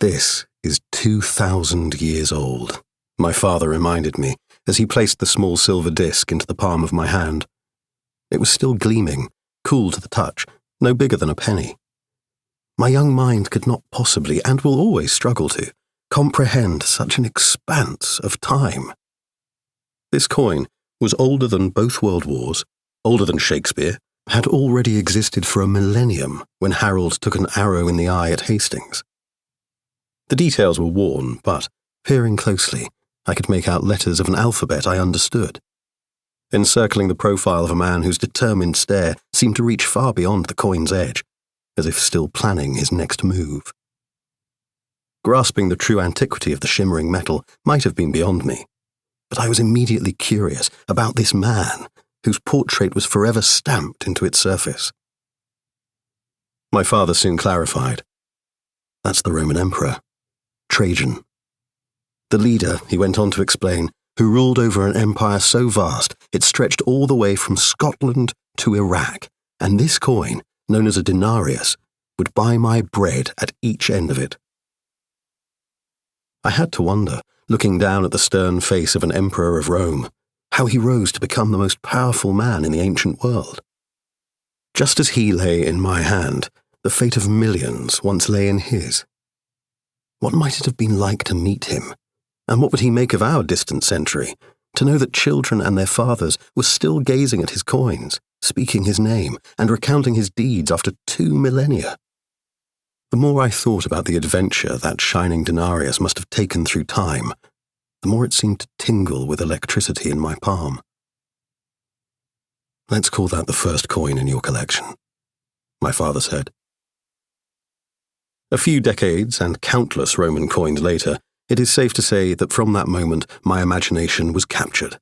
This is 2,000 years old, my father reminded me as he placed the small silver disc into the palm of my hand. It was still gleaming, cool to the touch, no bigger than a penny. My young mind could not possibly, and will always struggle to, comprehend such an expanse of time. This coin was older than both world wars, older than Shakespeare, had already existed for a millennium when Harold took an arrow in the eye at Hastings. The details were worn, but, peering closely, I could make out letters of an alphabet I understood, encircling the profile of a man whose determined stare seemed to reach far beyond the coin's edge, as if still planning his next move. Grasping the true antiquity of the shimmering metal might have been beyond me, but I was immediately curious about this man whose portrait was forever stamped into its surface. My father soon clarified. That's the Roman Emperor, Trajan. The leader, he went on to explain, who ruled over an empire so vast it stretched all the way from Scotland to Iraq, and this coin, known as a denarius, would buy my bread at each end of it. I had to wonder, looking down at the stern face of an emperor of Rome, how he rose to become the most powerful man in the ancient world. Just as he lay in my hand, the fate of millions once lay in his. What might it have been like to meet him? And what would he make of our distant century, to know that children and their fathers were still gazing at his coins, speaking his name, and recounting his deeds after 2 millennia? The more I thought about the adventure that shining denarius must have taken through time, the more it seemed to tingle with electricity in my palm. Let's call that the first coin in your collection, my father said. A few decades and countless Roman coins later, it is safe to say that from that moment my imagination was captured.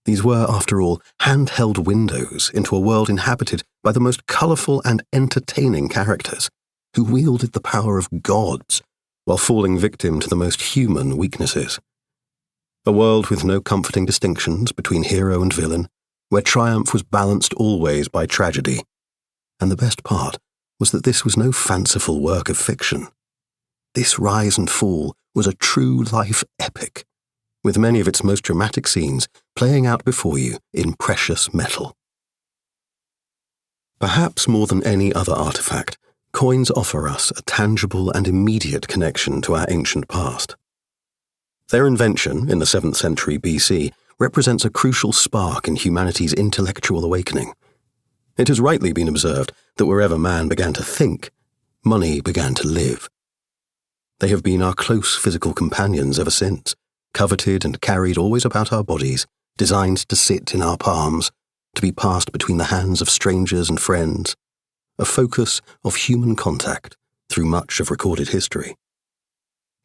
These were, after all, handheld windows into a world inhabited by the most colourful and entertaining characters, who wielded the power of gods while falling victim to the most human weaknesses. A world with no comforting distinctions between hero and villain, where triumph was balanced always by tragedy. And the best part was that this was no fanciful work of fiction. This rise and fall was a true life epic, with many of its most dramatic scenes playing out before you in precious metal. Perhaps more than any other artifact, coins offer us a tangible and immediate connection to our ancient past. Their invention in the 7th century BC represents a crucial spark in humanity's intellectual awakening. It has rightly been observed that wherever man began to think, money began to live. They have been our close physical companions ever since, coveted and carried always about our bodies, designed to sit in our palms, to be passed between the hands of strangers and friends, a focus of human contact through much of recorded history.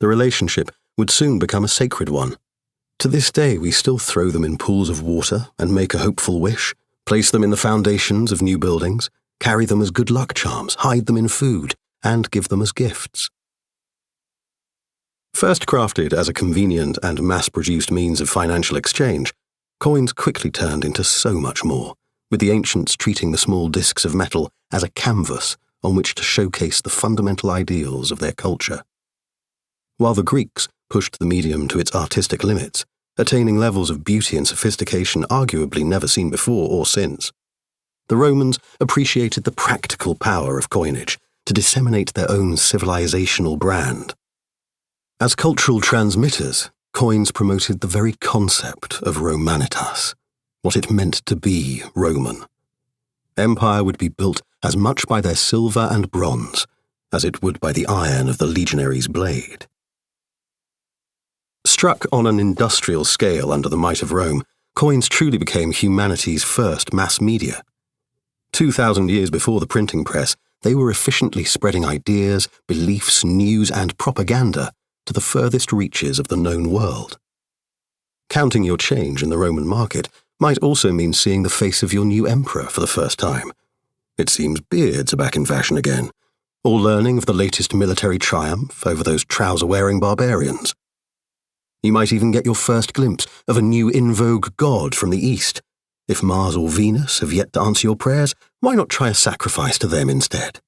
The relationship would soon become a sacred one. To this day we still throw them in pools of water and make a hopeful wish, place them in the foundations of new buildings, carry them as good luck charms, hide them in food, and give them as gifts. First crafted as a convenient and mass-produced means of financial exchange, coins quickly turned into so much more, with the ancients treating the small discs of metal as a canvas on which to showcase the fundamental ideals of their culture. While the Greeks pushed the medium to its artistic limits, attaining levels of beauty and sophistication arguably never seen before or since, the Romans appreciated the practical power of coinage to disseminate their own civilizational brand. As cultural transmitters, coins promoted the very concept of Romanitas, what it meant to be Roman. Empire would be built as much by their silver and bronze as it would by the iron of the legionary's blade. Struck on an industrial scale under the might of Rome, coins truly became humanity's first mass media. 2,000 years before the printing press, they were efficiently spreading ideas, beliefs, news, and propaganda to the furthest reaches of the known world. Counting your change in the Roman market might also mean seeing the face of your new emperor for the first time. It seems beards are back in fashion again, or learning of the latest military triumph over those trouser-wearing barbarians. You might even get your first glimpse of a new in-vogue god from the East. If Mars or Venus have yet to answer your prayers, why not try a sacrifice to them instead?